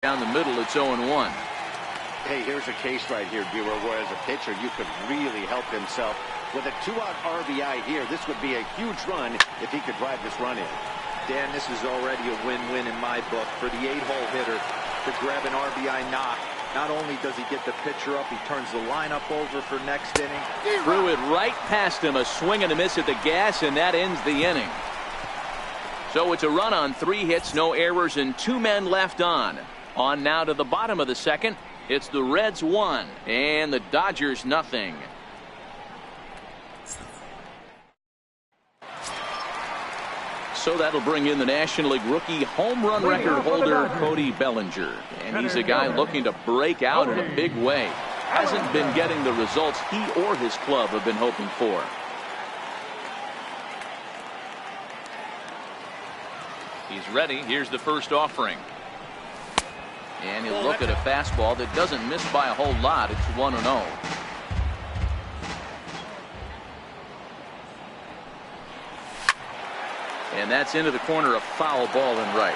Down the middle, it's 0-1. Hey, here's a case right here, Bureau, where as a pitcher, you could really help himself. With a 2-out RBI here, this would be a huge run if he could drive this run in. Dan, this is already a win-win in my book for the 8-hole hitter to grab an RBI knock. Not only does he get the pitcher up, he turns the lineup over for next inning. Threw it right past him, a swing and a miss at the gas, and that ends the inning. So it's a run on 3 hits, no errors, and 2 men left on. On now to the bottom of the second. It's the Reds 1 and the Dodgers nothing. So that'll bring in the National League rookie home run record holder Cody Bellinger. And he's a guy looking to break out in a big way. Hasn't been getting the results he or his club have been hoping for. He's ready. Here's the first offering. And he'll look at a fastball that doesn't miss by a whole lot. It's 1-0. And that's into the corner, a foul ball and right.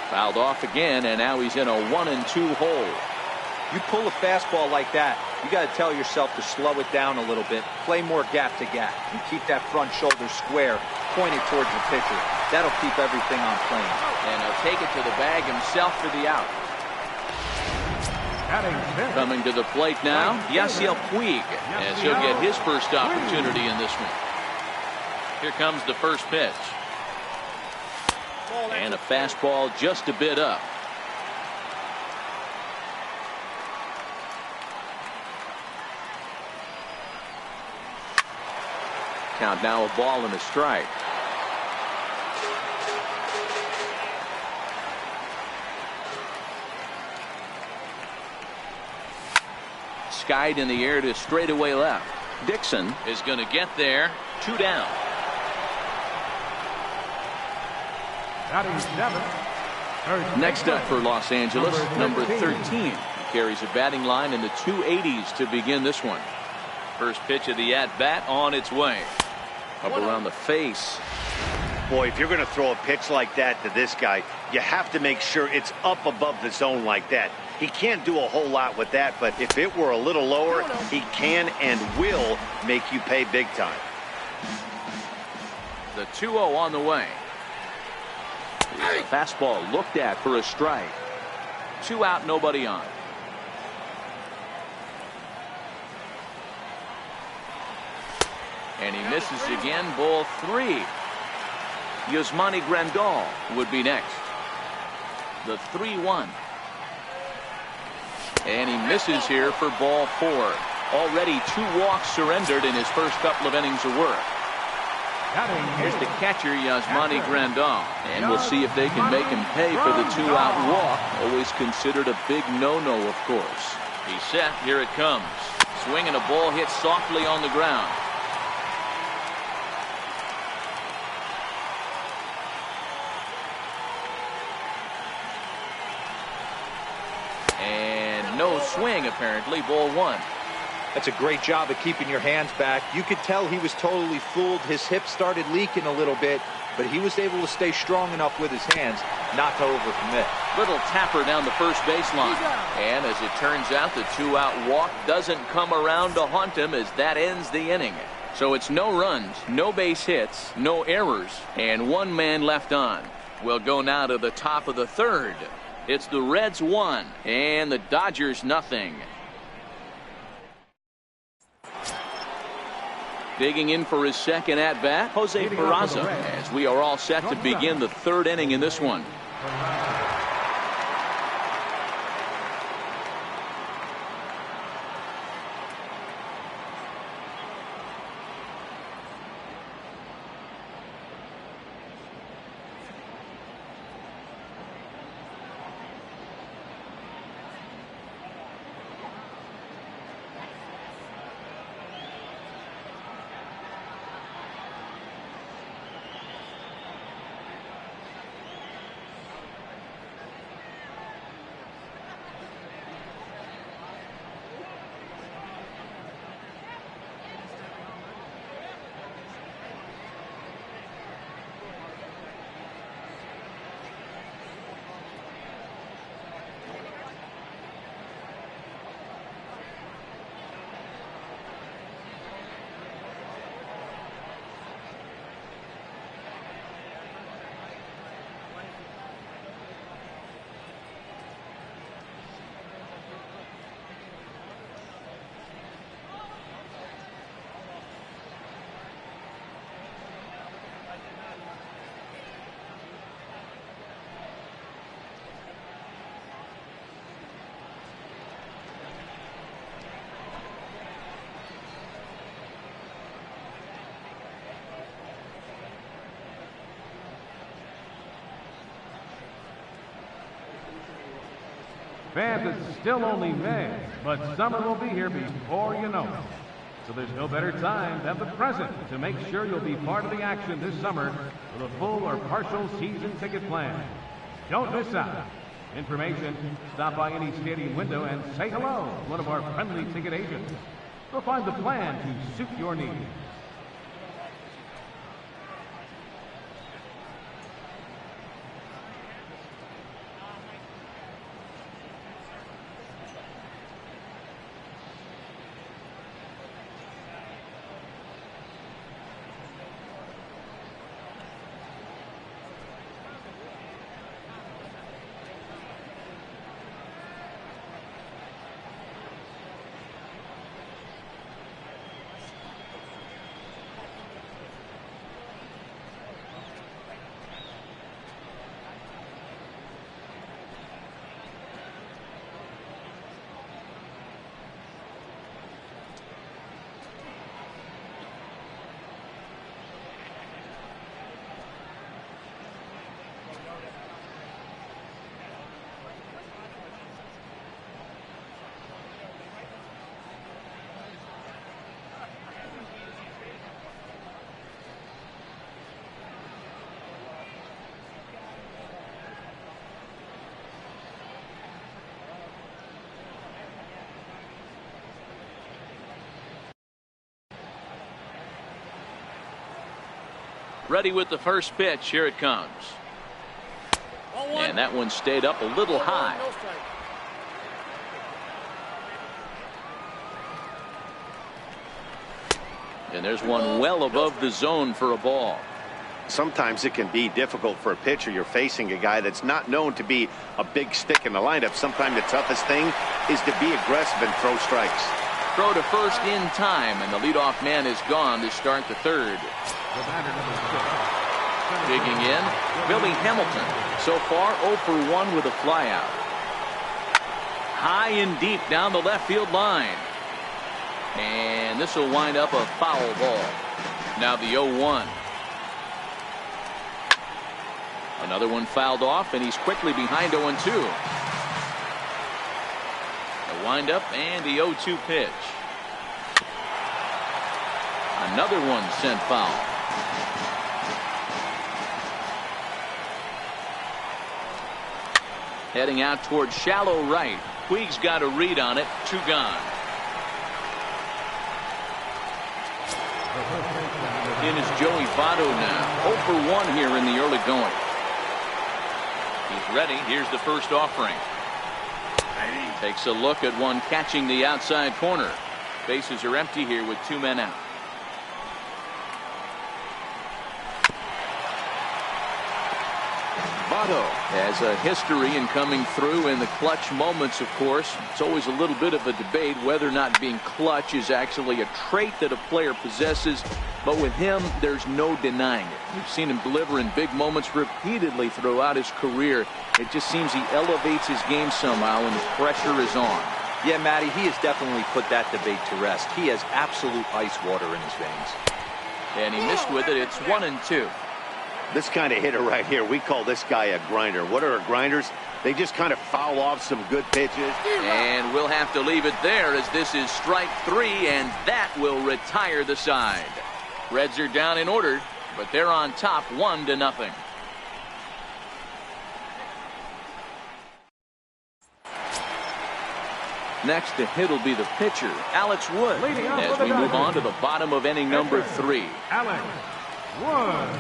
Fouled off again, and now he's in a 1-2 hole. You pull a fastball like that, you got to tell yourself to slow it down a little bit, play more gap to gap, and keep that front shoulder square, pointed towards the pitcher. That'll keep everything on plane. And he'll take it to the bag himself for the out. Coming to the plate now, Yasiel Puig, as he'll get his first opportunity in this one. Here comes the first pitch. And a fastball just a bit up. Count now, a ball and a strike. Skied in the air to straightaway left. Dixon is going to get there. 2 down. Next up for Los Angeles, number 13. He carries a batting line in the 280s to begin this one. First pitch of the at-bat on its way. Up around the face. Boy, if you're going to throw a pitch like that to this guy, you have to make sure it's up above the zone like that. He can't do a whole lot with that, but if it were a little lower, he can and will make you pay big time. The 2-0 on the way. The fastball looked at for a strike. 2 out, nobody on. And he misses again. Ball 3. Yasmani Grandal would be next. The 3-1. And he misses here for ball 4. Already 2 walks surrendered in his first couple of innings of work. Here's the catcher, Yasmani Grandal. And we'll see if they can make him pay for the 2-out walk. Always considered a big no-no, of course. He's set. Here it comes. Swing and a ball hit softly on the ground. No swing, apparently. Ball 1. That's a great job of keeping your hands back. You could tell he was totally fooled. His hip started leaking a little bit, but he was able to stay strong enough with his hands not to overcommit. Little tapper down the first baseline. And as it turns out, the 2-out walk doesn't come around to haunt him as that ends the inning. So it's no runs, no base hits, no errors, and 1 man left on. We'll go now to the top of the 3rd. It's the Reds 1 and the Dodgers nothing. Digging in for his second at-bat, Jose Peraza, as we are all set to begin the 3rd inning in this one. Fans, it's still only May, but summer will be here before you know it. So there's no better time than the present to make sure you'll be part of the action this summer with a full or partial season ticket plan. Don't miss out. Information, stop by any stadium window and say hello to one of our friendly ticket agents. We'll find the plan to suit your needs. Ready with the first pitch. Here it comes. And that one stayed up a little high. And there's one well above the zone for a ball. Sometimes it can be difficult for a pitcher. You're facing a guy that's not known to be a big stick in the lineup. Sometimes the toughest thing is to be aggressive and throw strikes. Throw to first in time, and the leadoff man is gone to start the third. Digging in, Billy Hamilton. So far 0 for 1 with a flyout. High and deep down the left field line. And this will wind up a foul ball. Now the 0-1. Another one fouled off, and he's quickly behind 0-2. The windup and the 0-2 pitch. Another one sent foul. Heading out towards shallow right. Puig's got a read on it. 2 gone. In is Joey Votto now. 0 for 1 here in the early going. He's ready. Here's the first offering. Takes a look at one catching the outside corner. Bases are empty here with 2 men out. Votto has a history in coming through in the clutch moments, of course. It's always a little bit of a debate whether or not being clutch is actually a trait that a player possesses. But with him, there's no denying it. We've seen him deliver in big moments repeatedly throughout his career. It just seems he elevates his game somehow when the pressure is on. Yeah, Matty, he has definitely put that debate to rest. He has absolute ice water in his veins. And he missed with it. It's 1-2. This kind of hitter right here, we call this guy a grinder. What are grinders? They just kind of foul off some good pitches. And we'll have to leave it there as this is strike 3, and that will retire the side. Reds are down in order, but they're on top 1-0. Next to hit will be the pitcher, Alex Wood, as we move on to the bottom of inning number 3. Alex Wood.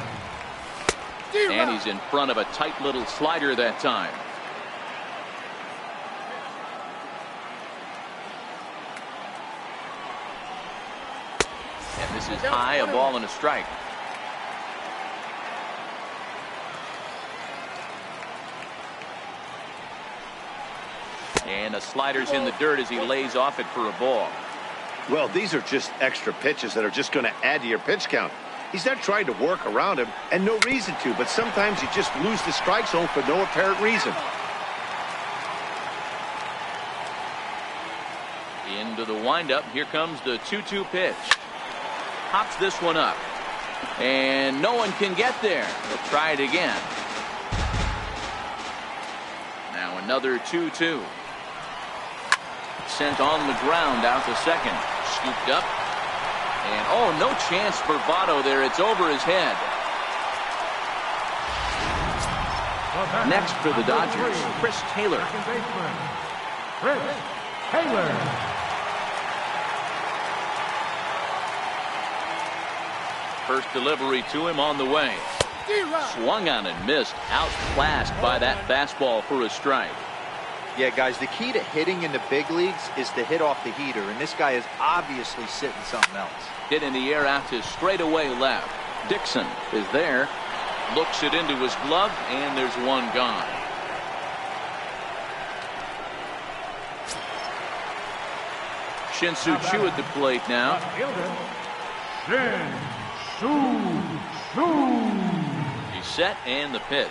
And he's in front of a tight little slider that time. And this is high, a ball and a strike. And a slider's in the dirt as he lays off it for a ball. Well, these are just extra pitches that are just going to add to your pitch count. He's not trying to work around him, and no reason to, but sometimes you just lose the strike zone for no apparent reason. Into the windup. Here comes the 2-2 pitch. Hops this one up. And no one can get there. They'll try it again. Now another 2-2. sent on the ground out to second. Scooped up. And, oh, no chance for Votto there. It's over his head. Next for the Dodgers, Chris Taylor. Chris Taylor. First delivery to him on the way. Swung on and missed. Outclassed by that fastball for a strike. Yeah, guys, the key to hitting in the big leagues is to hit off the heater, and this guy is obviously sitting something else. Hit in the air out to straightaway left. Dixon is there. Looks it into his glove, and there's one gone. Shin-Soo Choo at the plate now. He's set, and the pitch.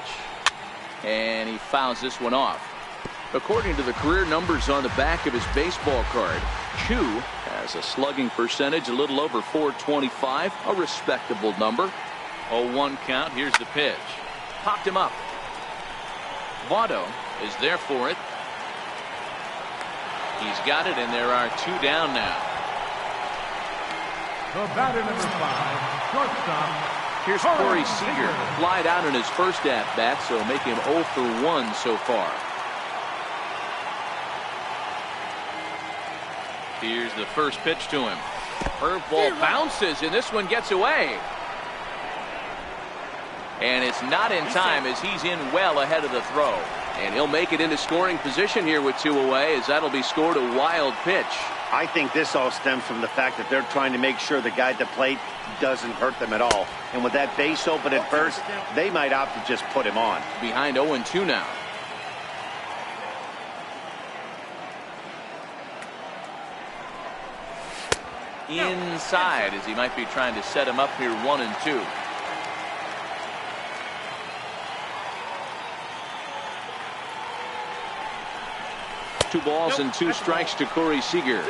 And he fouls this one off. According to the career numbers on the back of his baseball card, Choo has a slugging percentage a little over .425, a respectable number. 0-1 count. Here's the pitch. Popped him up. Votto is there for it. He's got it, and there are two down now. The batter, number 5, shortstop. Here's Corey Seager. Flied out in his first at-bat, so make him 0 for 1 so far. Here's the first pitch to him. Curveball bounces, and this one gets away. And it's not in time as he's in well ahead of the throw. And he'll make it into scoring position here with 2 away, as that'll be scored a wild pitch. I think this all stems from the fact that they're trying to make sure the guy at the plate doesn't hurt them at all. And with that base open at first, they might opt to just put him on. Behind 0-2 now. Inside, as he might be trying to set him up here 1-2. Two balls and 2 strikes to Corey Seager.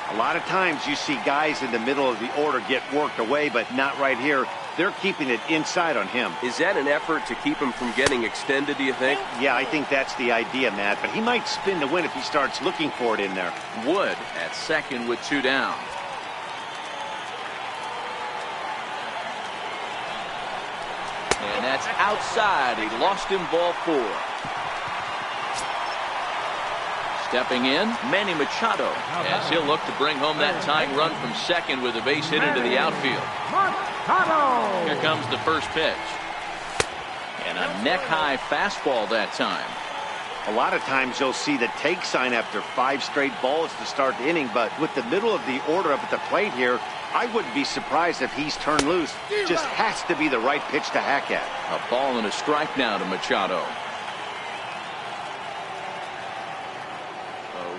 A lot of times you see guys in the middle of the order get worked away, but not right here. They're keeping it inside on him. Is that an effort to keep him from getting extended, do you think? Yeah, I think that's the idea, Matt. But he might spin to win if he starts looking for it in there. Wood at second with 2 down. And that's outside. He lost him, ball 4. Stepping in, Manny Machado, as he'll look to bring home that tying run from second with a base hit into the outfield. Here comes the first pitch. And a neck-high fastball that time. A lot of times you'll see the take sign after 5 straight balls to start the inning, but with the middle of the order up at the plate here, I wouldn't be surprised if he's turned loose. Just has to be the right pitch to hack at. A ball and a strike now to Machado.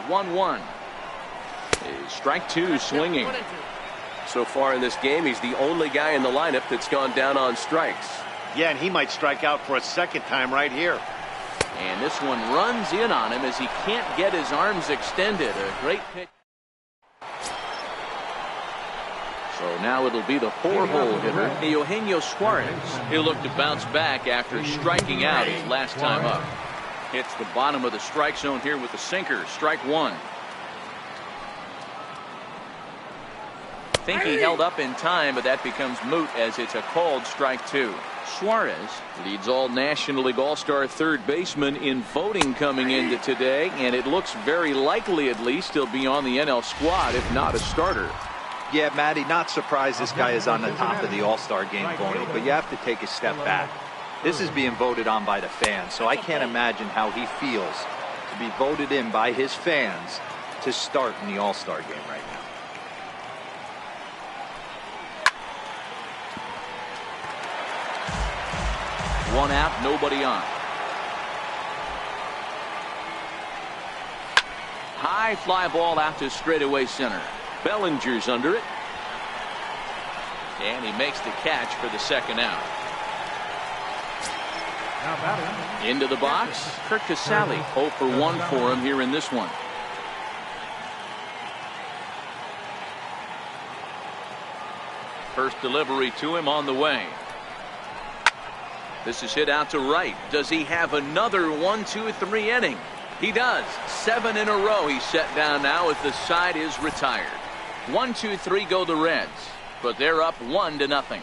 1-1. Strike 2 swinging. So far in this game, he's the only guy in the lineup that's gone down on strikes. Yeah, and he might strike out for a second time right here. And this one runs in on him as he can't get his arms extended. A great pitch. So now it'll be the 4-hole hitter, Eugenio Suarez. He'll look to bounce back after striking out his last time up. Hits the bottom of the strike zone here with the sinker. Strike 1. Think he held up in time, but that becomes moot as it's a called strike 2. Suarez leads all National League All-Star third baseman in voting coming into today, and it looks very likely at least he'll be on the NL squad, if not a starter. Yeah, Matty, not surprised this guy is on the top of the All-Star game voting, but you have to take a step back. This is being voted on by the fans, so I can't imagine how he feels to be voted in by his fans to start in the All-Star game right now. One out, nobody on. High fly ball out to straightaway center. Bellinger's under it. And he makes the catch for the second out. Into the box, Curt Casali. 0 for 1 for him here in this one. First delivery to him on the way. This is hit out to right. Does he have another 1, 2, 3 inning? He does. 7 in a row he's set down now as the side is retired. 1, 2, 3 go the Reds, but they're up 1-0.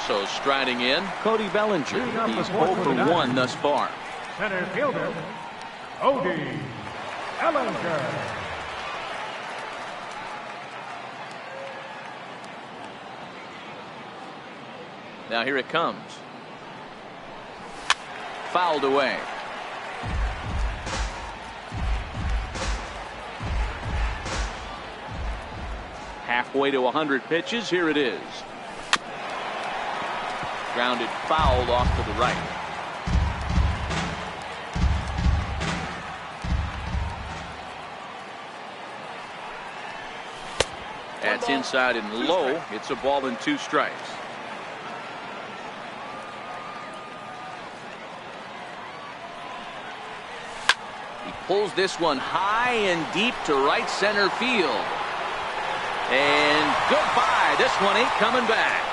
So striding in, Cody Bellinger. He's 0 for 1 thus far. Center fielder, Cody Bellinger. Now here it comes. Fouled away. Halfway to 100 pitches. Here it is. Grounded fouled off to the right. That's inside and low. It's a ball and 2 strikes. He pulls this one high and deep to right center field. And goodbye. This one ain't coming back.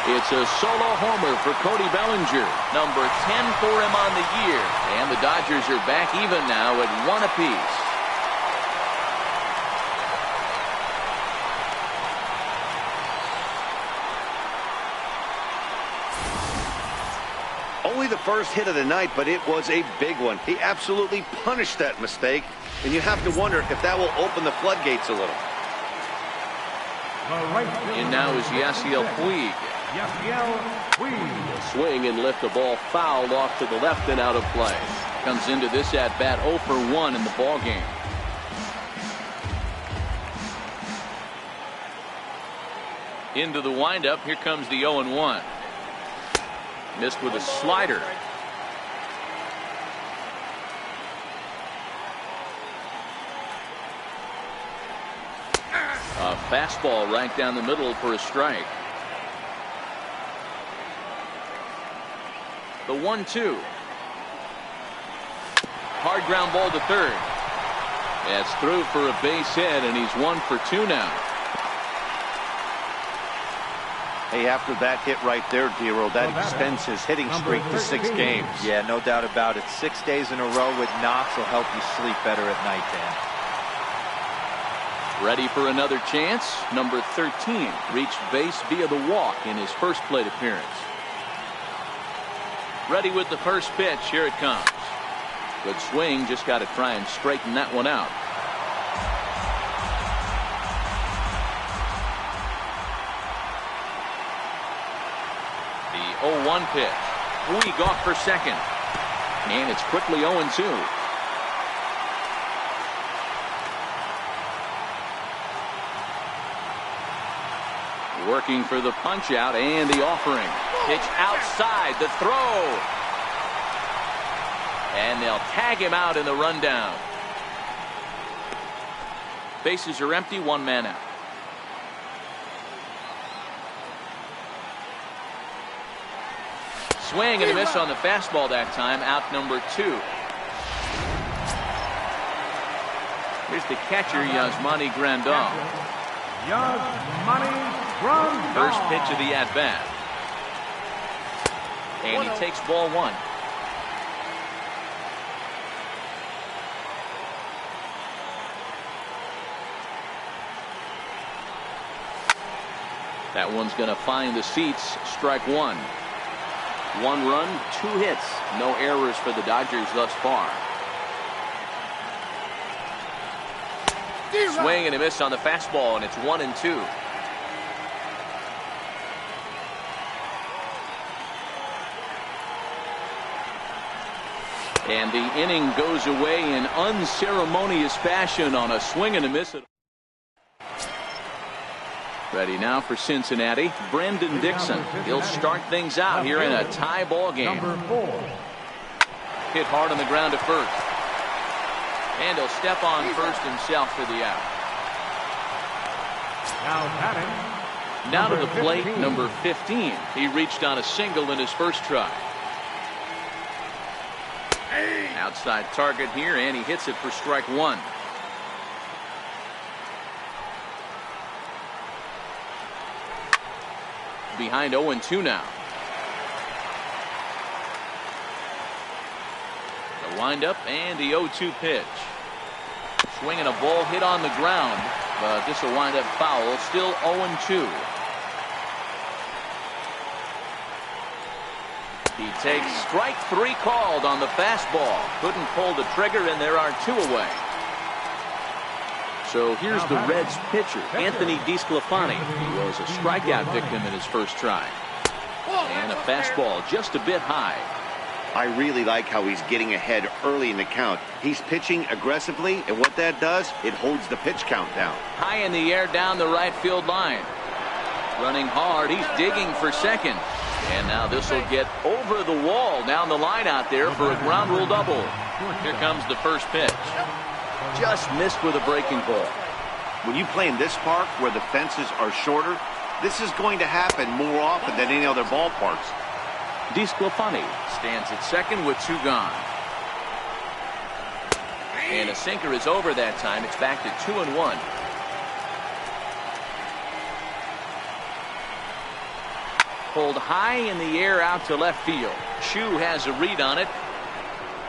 It's a solo homer for Cody Bellinger, number 10 for him on the year. And the Dodgers are back even now at 1 apiece. Only the first hit of the night, but it was a big one. He absolutely punished that mistake, and you have to wonder if that will open the floodgates a little. And now is Yasiel Puig. He'll swing and lift the ball fouled off to the left and out of play. Comes into this at bat 0 for 1 in the ball game. Into the windup. Here comes the 0-1. Missed with a slider. A fastball right down the middle for a strike. The 1-2. Hard ground ball to third. That's through for a base hit, and he's 1 for 2 now. Hey, after that hit right there, Dero, that extends his hitting streak to 6 games. Yeah, no doubt about it. 6 days in a row with knocks will help you sleep better at night, Dan. Ready for another chance. Number 13 reached base via the walk in his first plate appearance. Ready with the first pitch. Here it comes. Good swing. Just got to try and straighten that one out. The 0-1 pitch. Puig off for second. And it's quickly 0-2. Working for the punch out and the offering. Pitch outside, the throw. And they'll tag him out in the rundown. Bases are empty, 1 man out. Swing and a miss on the fastball that time. Out number 2. Here's the catcher, Yasmani Grandal. Yasmani Grandal. First pitch of the at-bat. And he takes ball 1. That one's going to find the seats. Strike 1. 1 run, 2 hits. No errors for the Dodgers thus far. Swing and a miss on the fastball, and it's 1-2. And the inning goes away in unceremonious fashion on a swing and a miss. Ready now for Cincinnati, Brendan Dixon. He'll start things out here in a tie ball game. Hit hard on the ground to first. And he'll step on first himself for the out. Now to the plate, number 15. He reached on a single in his first try. Outside target here, and he hits it for strike 1. Behind 0-2 now. The windup and the 0-2 pitch. Swinging a ball hit on the ground, but this will wind up foul. Still 0-2. He takes strike 3 called on the fastball. Couldn't pull the trigger, and there are 2 away. So here's the Reds pitcher, Anthony DeSclafani. He was a strikeout victim in his first try. And a fastball just a bit high. I really like how he's getting ahead early in the count. He's pitching aggressively, and what that does, it holds the pitch count down. High in the air down the right field line. Running hard, he's digging for second. And now this will get over the wall down the line out there for a ground rule double. Here comes the first pitch. Just missed with a breaking ball. When you play in this park where the fences are shorter, this is going to happen more often than any other ballparks. DeSclafani stands at second with 2 gone. And a sinker is over that time. It's back to 2-1. Pulled high in the air out to left field. Chu has a read on it.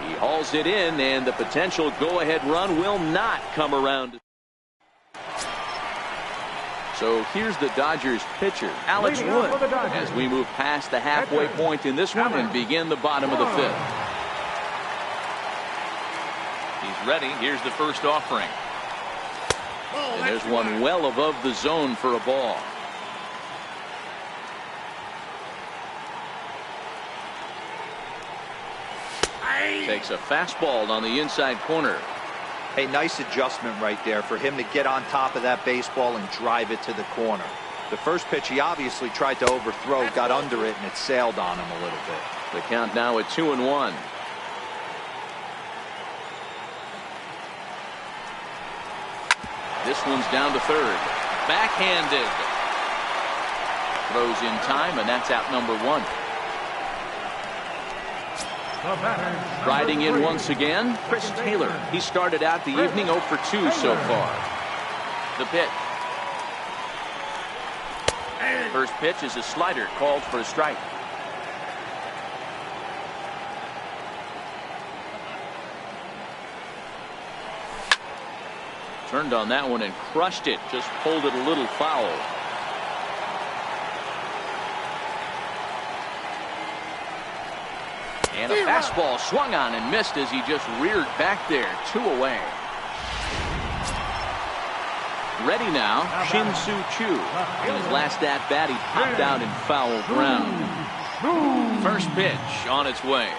He hauls it in, and the potential go-ahead run will not come around. So here's the Dodgers pitcher, Alex Wood, as we move past the halfway point in this one and begin the bottom of the 5th. He's ready. Here's the first offering. And there's one well above the zone for a ball. Takes a fastball on the inside corner. Hey, nice adjustment right there for him to get on top of that baseball and drive it to the corner. The first pitch he obviously tried to overthrow, got under it, and it sailed on him a little bit. The count now at 2-1. This one's down to third. Backhanded. Throws in time, and that's out number 1. Riding in once again, Chris Taylor. He started out the evening 0 for 2 so far. The pitch. First pitch is a slider called for a strike. Turned on that one and crushed it. Just pulled it a little foul. And a fastball swung on and missed as he just reared back there. 2 away. Ready now, Shin-Soo Choo. In his last at-bat, he popped out in foul ground. First pitch on its way.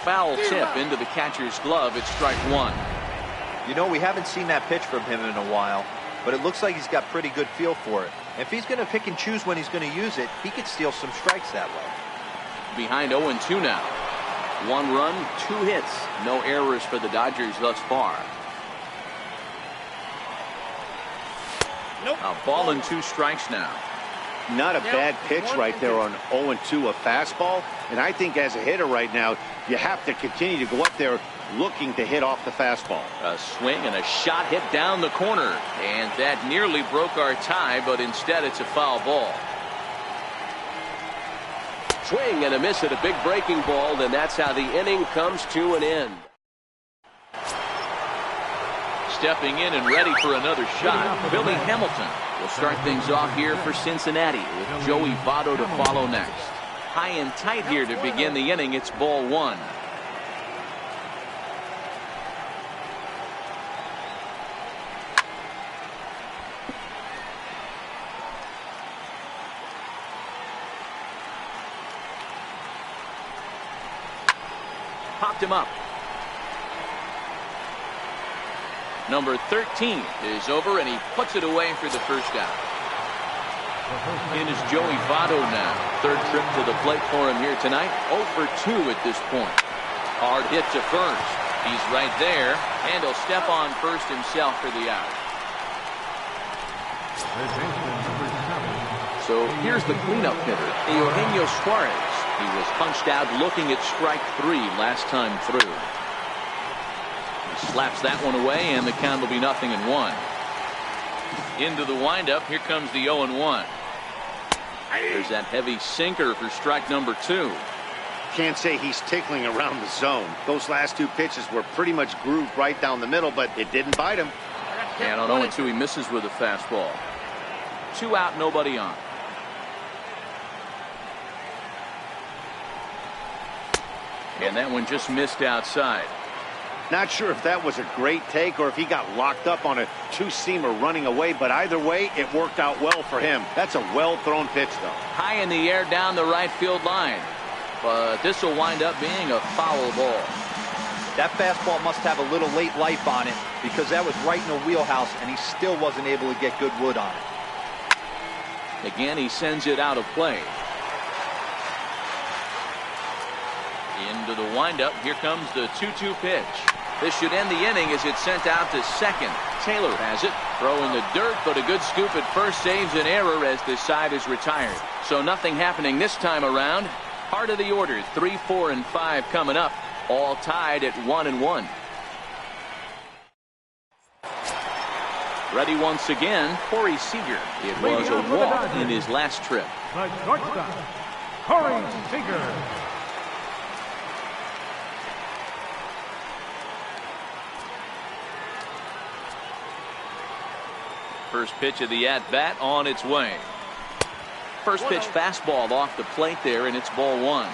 Foul tip into the catcher's glove. It's strike 1. You know, we haven't seen that pitch from him in a while, but it looks like he's got pretty good feel for it. If he's going to pick and choose when he's going to use it, he could steal some strikes that way. Behind 0-2 now. 1 run, 2 hits. No errors for the Dodgers thus far. A ball and 2 strikes now. Not a bad pitch right there on 0-2, a fastball. And I think as a hitter right now, you have to continue to go up there looking to hit off the fastball. A swing and a shot hit down the corner. And that nearly broke our tie, but instead it's a foul ball. Swing and a miss at a big breaking ball, and that's how the inning comes to an end. Stepping in and ready for another shot, Billy Hamilton will start things off here for Cincinnati with Joey Votto to follow next. High and tight here to begin the inning. It's ball 1. Popped him up. Number 13 is over, and he puts it away for the first out. In is Joey Votto now. Third trip to the plate for him here tonight. 0 for 2 at this point. Hard hit to first. He's right there, and he'll step on first himself for the out. So here's the cleanup hitter, Eugenio Suarez. He was punched out looking at strike 3 last time through. He slaps that one away, and the count will be 0-1. Into the windup. Here comes the 0-1. There's that heavy sinker for strike number 2. Can't say he's tickling around the zone. Those last 2 pitches were pretty much grooved right down the middle, but it didn't bite him. And on 0-2, he misses with a fastball. 2 out, nobody on. And that one just missed outside. Not sure if that was a great take or if he got locked up on a 2-seamer running away, but either way, it worked out well for him. That's a well-thrown pitch, though. High in the air down the right field line. But this will wind up being a foul ball. That fastball must have a little late life on it because that was right in the wheelhouse, and he still wasn't able to get good wood on it. Again, he sends it out of play. Into the windup. Here comes the 2-2 pitch. This should end the inning as it's sent out to second. Taylor has it. Throwing the dirt, but a good scoop at first saves an error as this side is retired. So nothing happening this time around. Heart of the order, 3, 4, and 5 coming up. All tied at 1-1. Ready once again, Corey Seager. It was a walk in his last trip. The shortstop, Corey Seager. First pitch of the at-bat on its way. First pitch fastball off the plate there, and it's ball 1.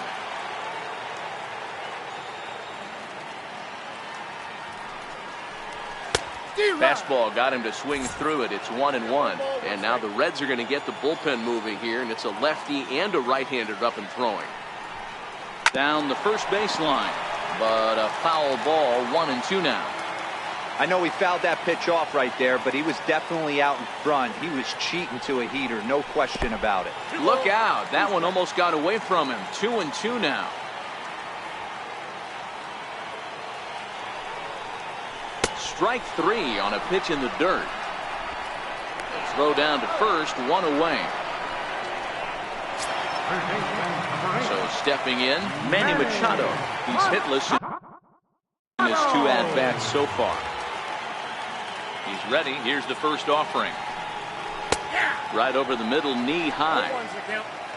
Fastball got him to swing through it. It's 1-1. And now the Reds are going to get the bullpen moving here, and it's a lefty and a right-hander up and throwing. Down the first baseline, but a foul ball, 1-2 now. I know he fouled that pitch off right there, but he was definitely out in front. He was cheating to a heater, no question about it. Look out. That one almost got away from him. 2-2 now. Strike 3 on a pitch in the dirt. A throw down to first, 1 away. So stepping in, Manny Machado. He's hitless in his 2 at-bats so far. He's ready. Here's the first offering. Right over the middle, knee high.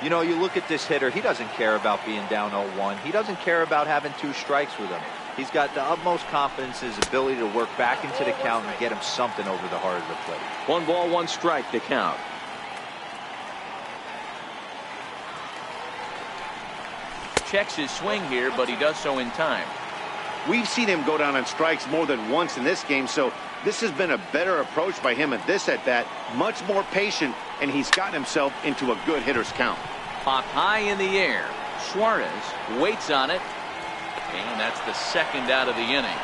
You know, you look at this hitter, he doesn't care about being down 0-1. He doesn't care about having 2 strikes with him. He's got the utmost confidence in his ability to work back into the count and get him something over the heart of the plate. 1 ball, 1 strike to count. Checks his swing here, but he does so in time. We've seen him go down on strikes more than once in this game, so this has been a better approach by him at this at-bat. Much more patient, and he's gotten himself into a good hitter's count. Pop high in the air. Suarez waits on it, and that's the second out of the inning.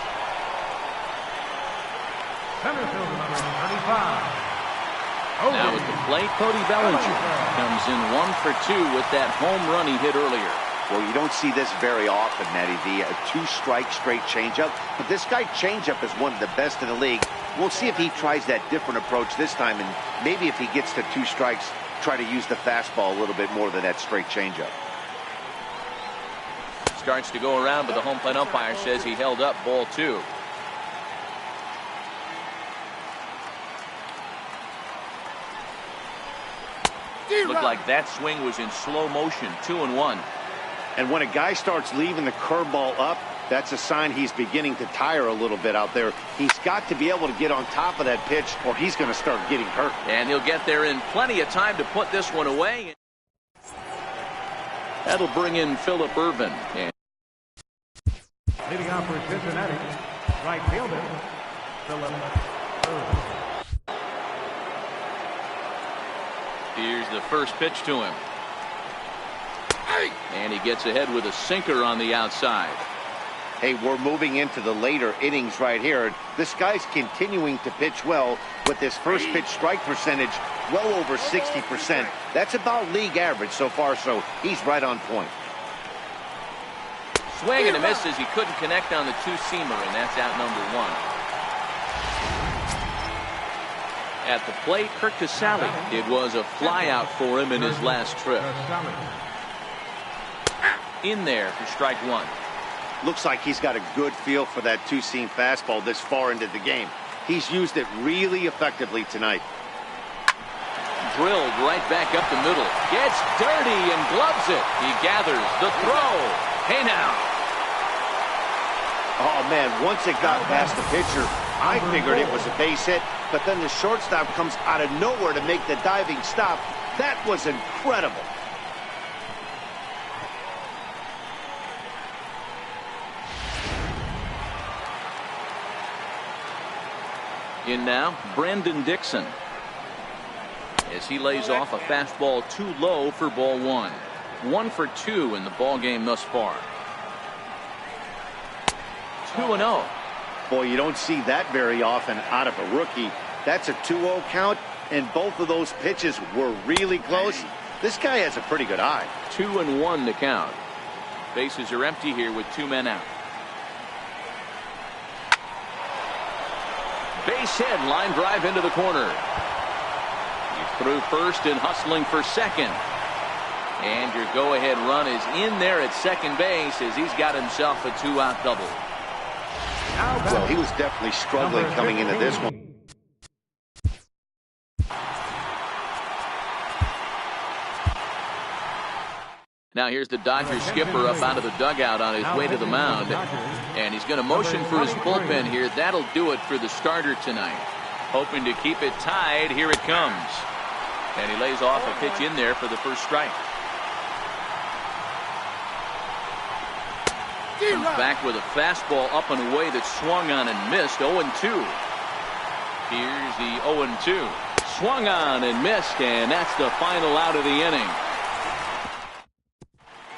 Center fielder number 35. Now at the plate, Cody Bellinger comes in 1 for 2 with that home run he hit earlier. Well, you don't see this very often, Matty V. A 2-strike straight changeup. But this guy changeup is one of the best in the league. We'll see if he tries that different approach this time. And maybe if he gets to 2 strikes, try to use the fastball a little bit more than that straight changeup. Starts to go around, but the home plate umpire says he held up ball 2. Looked like that swing was in slow motion. 2-1. And when a guy starts leaving the curveball up, that's a sign he's beginning to tire a little bit out there. He's got to be able to get on top of that pitch, or he's going to start getting hurt. And he'll get there in plenty of time to put this one away. That'll bring in Phillip Ervin. And leading off for Cincinnati, right fielder, Phillip Ervin. Here's the first pitch to him. And he gets ahead with a sinker on the outside. Hey, we're moving into the later innings right here. This guy's continuing to pitch well with his first pitch strike percentage well over 60%. That's about league average so far, so he's right on point. Swing and a miss as he couldn't connect on the 2-seamer, and that's out number 1. At the plate, Curt Casali. It was a flyout for him in his last trip. In there for strike 1. Looks like he's got a good feel for that 2-seam fastball this far into the game. He's used it really effectively tonight. drilled right back up the middle. Gets dirty and gloves it. He gathers the throw. Hey now. Oh, man, once it got past the pitcher, I figured it was a base hit, but then the shortstop comes out of nowhere to make the diving stop. That was incredible. In now, Brandon Dixon. As he lays off a fastball too low for ball one. 1 for 2 in the ball game thus far. 2-0. Boy, you don't see that very often out of a rookie. That's a 2-0 count, and both of those pitches were really close. This guy has a pretty good eye. 2-1 to count. Bases are empty here with 2 men out. Base hit, line drive into the corner. He's through first and hustling for second. And your go-ahead run is in there at second base as he's got himself a 2-out double. Well, he was definitely struggling coming into this one. Now here's the Dodgers skipper up out of the dugout on his way to the mound. And he's going to motion for his bullpen here. That'll do it for the starter tonight. Hoping to keep it tied. Here it comes. And he lays off a pitch in there for the first strike. Comes back with a fastball up and away that swung on and missed. 0-2. Here's the 0-2. Swung on and missed, and that's the final out of the inning.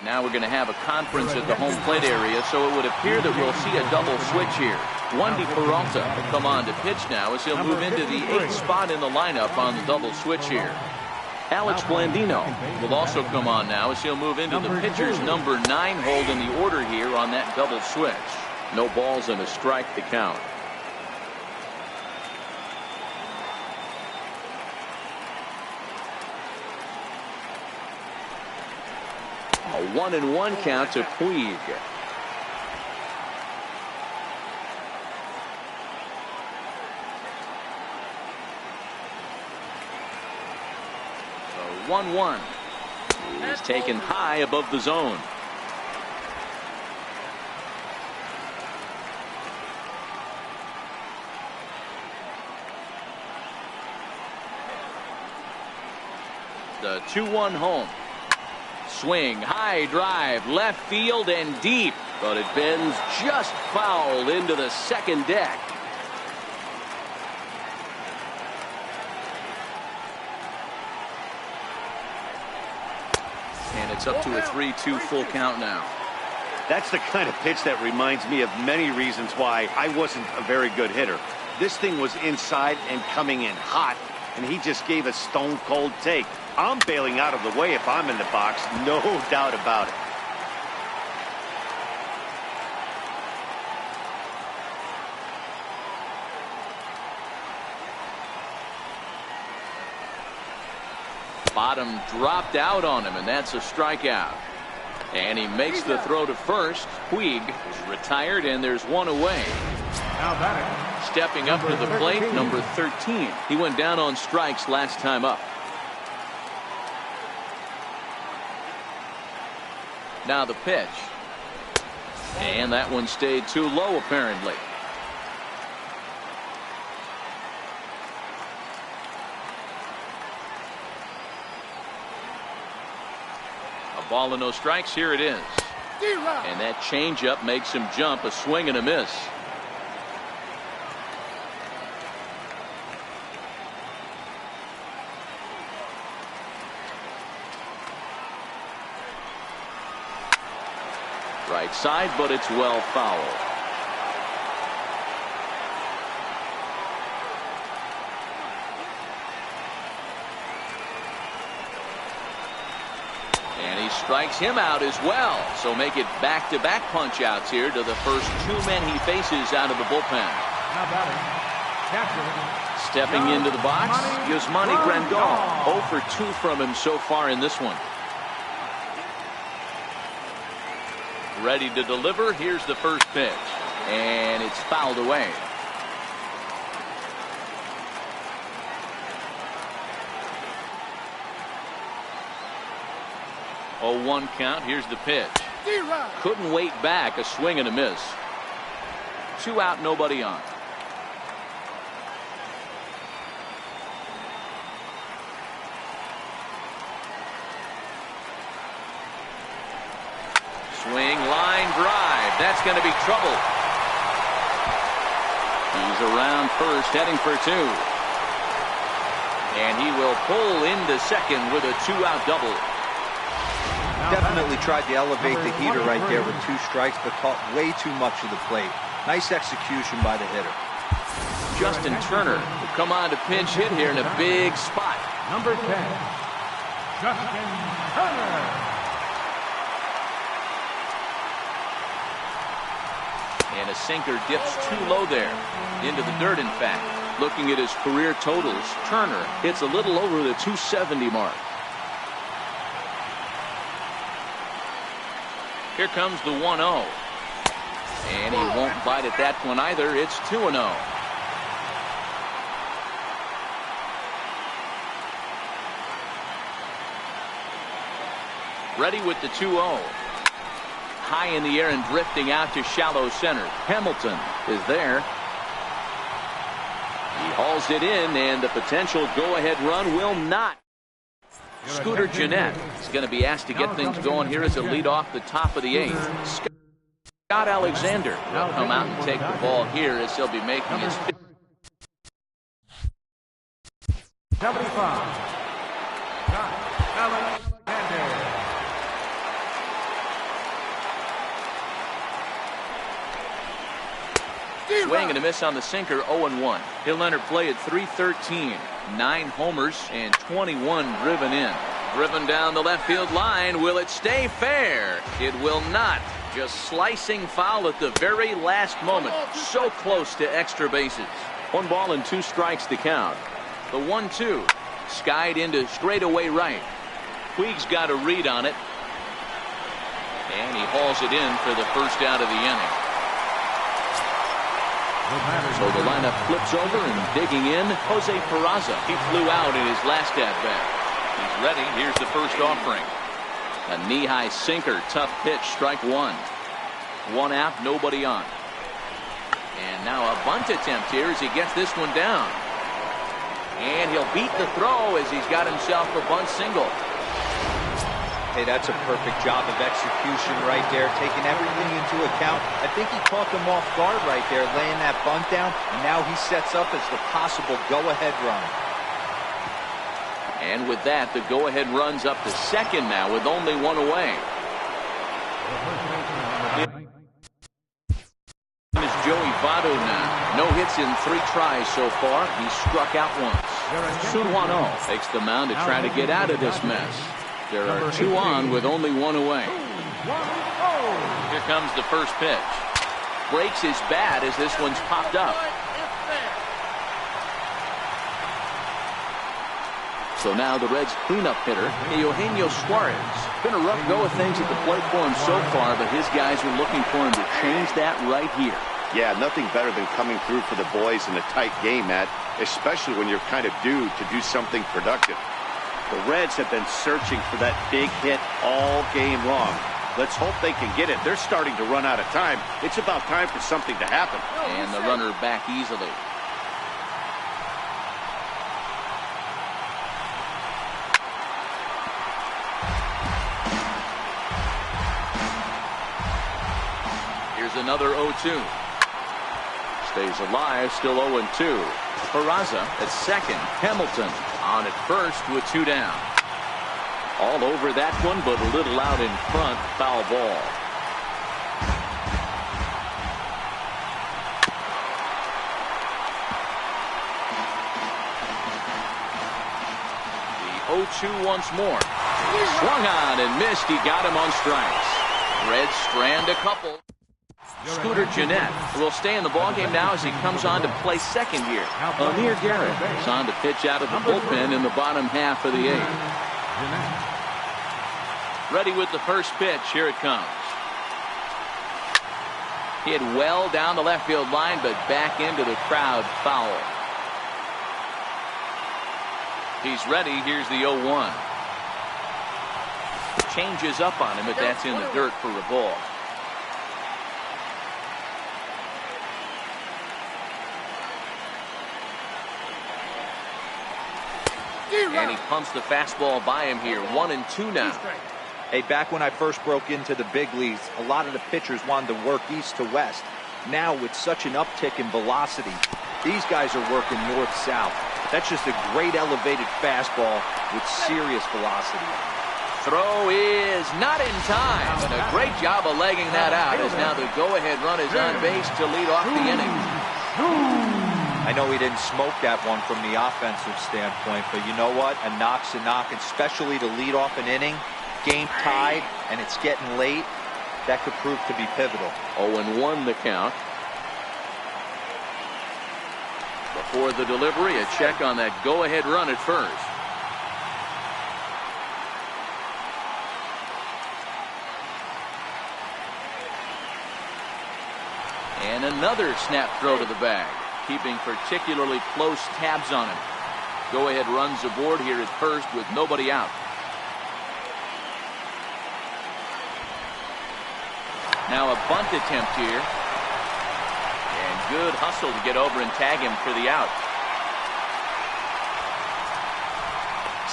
Now we're going to have a conference at the home plate area, so it would appear that we'll see a double switch here. Wandy Peralta will come on to pitch now as he'll move into the 8th spot in the lineup on the double switch here. Alex Blandino will also come on now as he'll move into the pitcher's number 9 hold in the order here on that double switch. No balls and a strike to count. A 1-1 count to Puig. So 1-1. He's taken high above the zone. The 2-1 home. Swing, high drive, left field and deep, but it bends just foul into the second deck. And it's up to a 3-2 full count now. That's the kind of pitch that reminds me of many reasons why I wasn't a very good hitter. This thing was inside and coming in hot, and he just gave a stone-cold take. I'm bailing out of the way if I'm in the box, no doubt about it. Bottom dropped out on him, and that's a strikeout. And he makes the throw to first. Puig is retired, and there's one away. Stepping up to the plate, number 13. He went down on strikes last time up. Now the pitch. And that one stayed too low, apparently. A ball and no strikes. Here it is. And that changeup makes him jump. A swing and a miss. Right side, but it's well foul. And he strikes him out as well. So make it back-to-back punch-outs here to the first 2 men he faces out of the bullpen. Stepping into the box, Yasmani Grandal. 0 for 2 from him so far in this one. Ready to deliver. Here's the first pitch. And it's fouled away. 0-1 count. Here's the pitch. Couldn't wait back. A swing and a miss. 2 out, nobody on. Swing, line drive. That's going to be trouble. He's around first, heading for 2. And he will pull into second with a 2-out double. Definitely tried to elevate the heater right there with 2 strikes, but caught way too much of the plate. Nice execution by the hitter. Justin Turner will come on to pinch hit here in a big spot. Number 10, Justin Turner. And a sinker dips too low there. Into the dirt, in fact. Looking at his career totals, Turner hits a little over the 270 mark. Here comes the 1-0. And he won't bite at that one either. It's 2-0. Ready with the 2-0. High in the air and drifting out to shallow center. Hamilton is there. He hauls it in, and the potential go-ahead run will not. Scooter Gennett is going to be asked to get things going here as a lead off the top of the 8th. Scott Alexander will come out and take the ball here as he'll be making his 75. Scott Alexander. Swing and a miss on the sinker. 0-1. He'll enter play at 313. 9 homers and 21 driven in. Driven down the left field line. Will it stay fair? It will not. Just slicing foul at the very last moment. So close to extra bases. 1 ball and 2 strikes to count. The 1-2. Skied into straightaway right. Puig's got a read on it. And he hauls it in for the first out of the inning. So the lineup flips over and digging in, Jose Peraza. He flew out in his last at-bat. He's ready. Here's the first offering. A knee-high sinker, tough pitch, strike 1. 1 out, nobody on. And now a bunt attempt here as he gets this one down. And he'll beat the throw as he's got himself a bunt single. Hey, that's a perfect job of execution right there, taking everything into account. I think he caught them off guard right there, laying that bunt down, and now he sets up as the possible go-ahead run. And with that, the go-ahead runs up to second now with only 1 away. Is Joey Votto now. No hits in 3 tries so far. He's struck out once. Soon Juan takes the mound to try to get out of this mess. There are 2 on with only 1 away. Here comes the first pitch. Breaks his bat as this one's popped up. So now the Reds' cleanup hitter, Eugenio Suarez. Been a rough go of things at the plate for him so far, but his guys are looking for him to change that right here. Yeah, nothing better than coming through for the boys in a tight game, Matt, especially when you're kind of due to do something productive. The Reds have been searching for that big hit all game long. Let's hope they can get it. They're starting to run out of time. It's about time for something to happen. And the runner back easily. Here's another 0-2. Stays alive, still 0-2. Peraza at second. Hamilton on at first with 2 down. All over that one, but a little out in front. Foul ball. The 0-2 once more. Swung on and missed. He got him on strikes. Reds strand a couple. Scooter Gennett will stay in the ballgame now as he comes on to play second here. Amir Garrett is on to pitch out of the bullpen in the bottom half of the 8th. Ready with the first pitch. Here it comes. Hit well down the left field line, but back into the crowd. Foul. He's ready. Here's the 0-1. changes up on him, but that's in the dirt for a ball. And he pumps the fastball by him here. 1-2 now. Hey, back when I first broke into the big leagues, a lot of the pitchers wanted to work east to west. Now, with such an uptick in velocity, these guys are working north-south. That's just a great elevated fastball with serious velocity. Throw is not in time, and a great job of legging that out as now the go-ahead run is on base to lead off the inning. I know he didn't smoke that one from the offensive standpoint, but you know what? A knock's a knock, especially to lead off an inning, game tied, and it's getting late. That could prove to be pivotal. 0-1 the count. Before the delivery, a check on that go-ahead run at first. And another snap throw to the bag, keeping particularly close tabs on him. Go-ahead runs aboard here at first with nobody out. Now a bunt attempt here. And good hustle to get over and tag him for the out.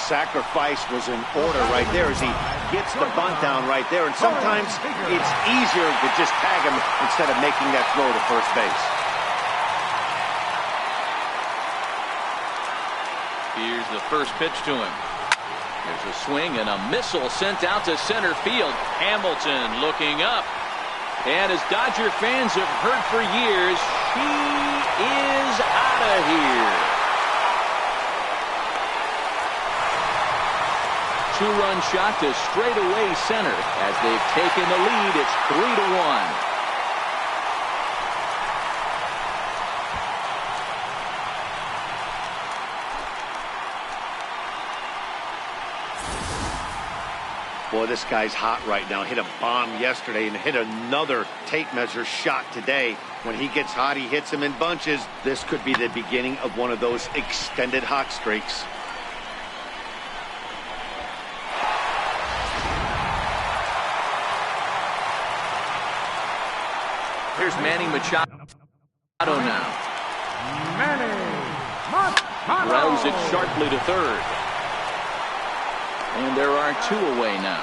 Sacrifice was in order right there as he gets the bunt down right there. And sometimes it's easier to just tag him instead of making that throw to first base. Here's the first pitch to him. There's a swing and a missile sent out to center field. Hamilton looking up. And as Dodger fans have heard for years, he is out of here. Two-run shot to straightaway center. As they've taken the lead, it's 3-1. Boy, this guy's hot right now. Hit a bomb yesterday and hit another tape measure shot today. When he gets hot, he hits them in bunches. This could be the beginning of one of those extended hot streaks. Here's Manny Machado now. Grounds it sharply to third. And there are two away now.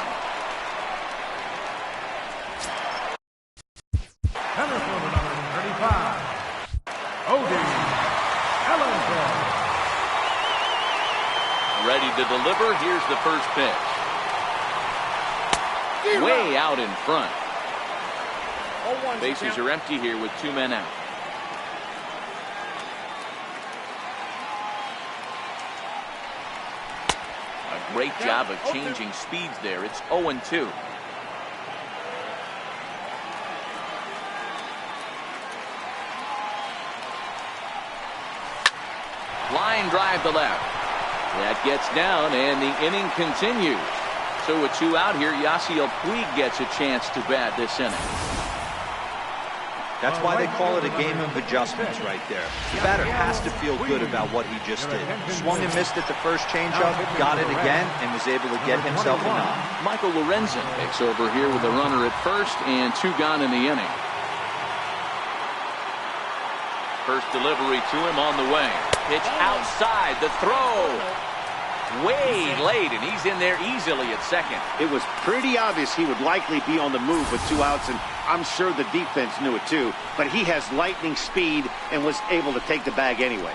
Center fielder number 35, Odie Alonso. Ready to deliver. Here's the first pitch. Way out in front. Bases are empty here with two men out. A great job of changing speeds there. It's 0-2. Line drive to left. That gets down, and the inning continues. So with two out here, Yasiel Puig gets a chance to bat this inning. That's why they call it a game of adjustments right there. The batter has to feel good about what he just did. Swung and missed at the first changeup, got it again, and was able to get himself a knock. Michael Lorenzen takes over here with a runner at first and two gone in the inning. First delivery to him on the way. Pitch outside, the throw. Way late, and he's in there easily at second. It was pretty obvious he would likely be on the move with two outs, and I'm sure the defense knew it too. But he has lightning speed and was able to take the bag anyways.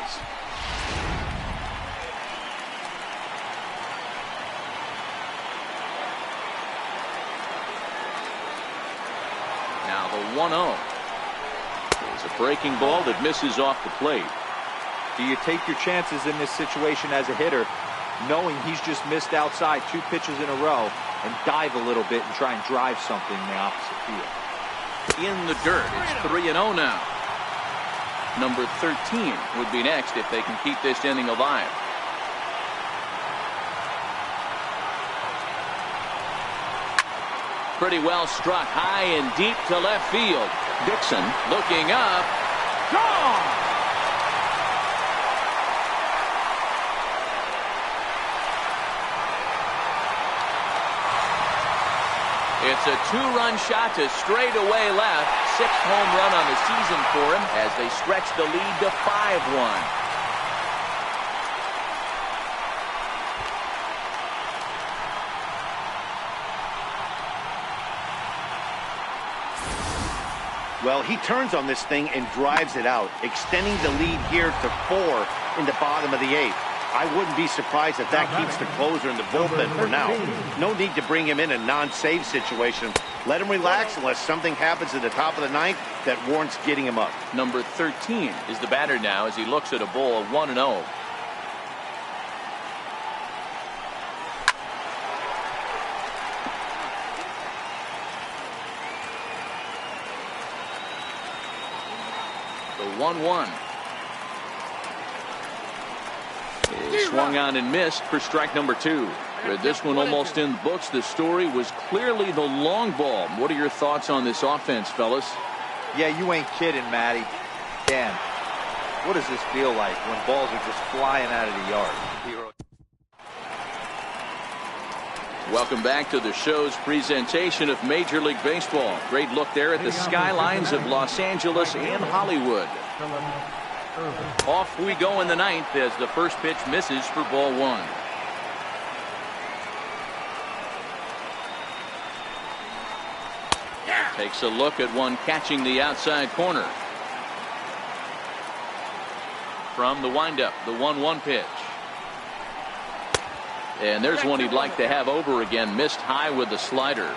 Now the 1-0. It's a breaking ball that misses off the plate. Do you take your chances in this situation as a hitter, knowing he's just missed outside two pitches in a row, and dive a little bit and try and drive something in the opposite field? In the dirt, it's 3-0 now. Number 13 would be next if they can keep this inning alive. Pretty well struck high and deep to left field. Dixon looking up. Gone! It's a two-run shot to straightaway left. Sixth home run on the season for him as they stretch the lead to 5-1. Well, he turns on this thing and drives it out, extending the lead here to 4 in the bottom of the 8th. I wouldn't be surprised if that keeps the closer in the bullpen for now. No need to bring him in a non-save situation. Let him relax unless something happens at the top of the 9th that warrants getting him up. Number 13 is the batter now as he looks at a ball of 1-0. The 1-1. Swung on and missed for strike number 2. With this one almost in the books, the story was clearly the long ball. What are your thoughts on this offense, fellas? Yeah, you ain't kidding, Matty. Dan, what does this feel like when balls are just flying out of the yard? Welcome back to the show's presentation of Major League Baseball. Great look there at the skylines of Los Angeles and Hollywood. Off we go in the 9th as the first pitch misses for ball 1. Takes a look at one catching the outside corner. From the windup, the 1-1 pitch. And there's one he'd like to have over again. Missed high with the slider.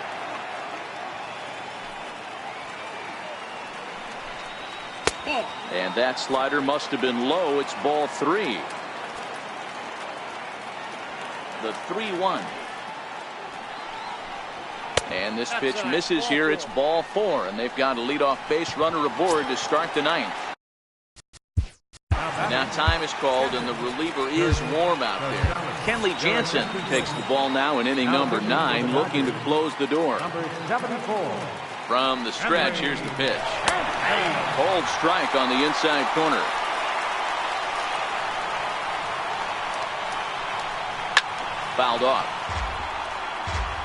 And that slider must have been low. It's ball 3. The 3-1. And this pitch misses here. It's ball 4. And they've got a leadoff base runner aboard to start the 9th. Now time is called and the reliever is warm out there. Kenley Jansen takes the ball now in inning number 9, looking to close the door. From the stretch, here's the pitch. Cold strike on the inside corner. Fouled off.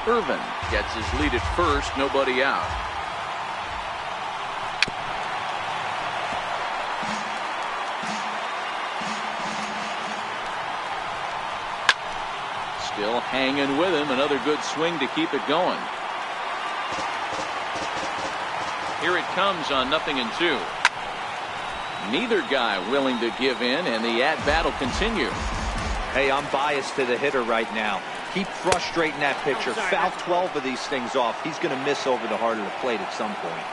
Irvin gets his lead at first, nobody out. Still hanging with him. Another good swing to keep it going. Here it comes on 0-2. Neither guy willing to give in, and the at-bat will continue. Hey, I'm biased to the hitter right now. Keep frustrating that pitcher. Foul 12 of these things off. He's going to miss over the heart of the plate at some point.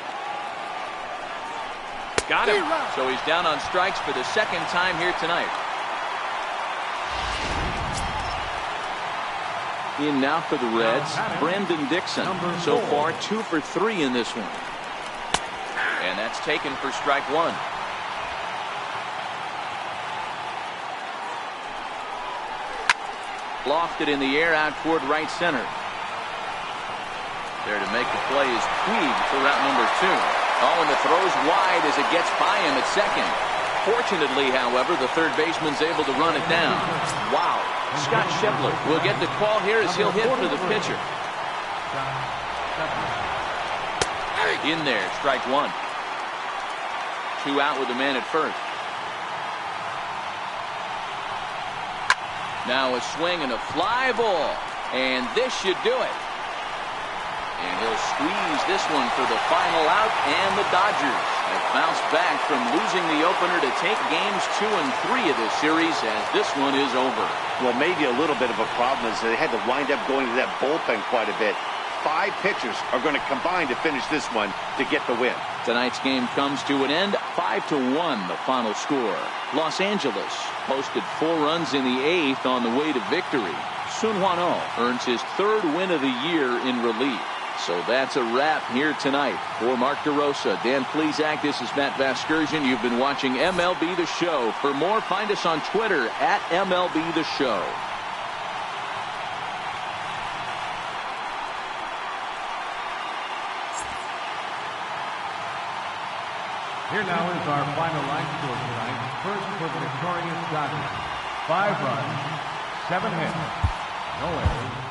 Got him. So he's down on strikes for the second time here tonight. In now for the Reds, Brendan Dixon. So far 2 for 3 in this one. And that's taken for strike 1. Lofted in the air out toward right center. There to make the play is Puig for route number 2. Oh, and the throw's wide as it gets by him at second. Fortunately, however, the third baseman's able to run it down. Wow. Scott Schebler will get the call here as he'll hit for the pitcher. In there, strike 1. 2 out with the man at first. Now a swing and a fly ball. And this should do it. And he'll squeeze this one for the final out, and the Dodgers have bounced back from losing the opener to take games 2 and 3 of this series as this one is over. Well, maybe a little bit of a problem is they had to wind up going to that bullpen quite a bit. 5 pitchers are going to combine to finish this one to get the win. Tonight's game comes to an end. 5-1 the final score. Los Angeles posted 4 runs in the 8th on the way to victory. Sun Hwan-oh earns his 3rd win of the year in relief. So that's a wrap here tonight. For Mark DeRosa, Dan Plesac, this is Matt Vasgersian. You've been watching MLB The Show. For more, find us on Twitter at MLB The Show. Here now is our final line score tonight. First for the victorious Dodgers. 5 runs, 7 hits, no errors,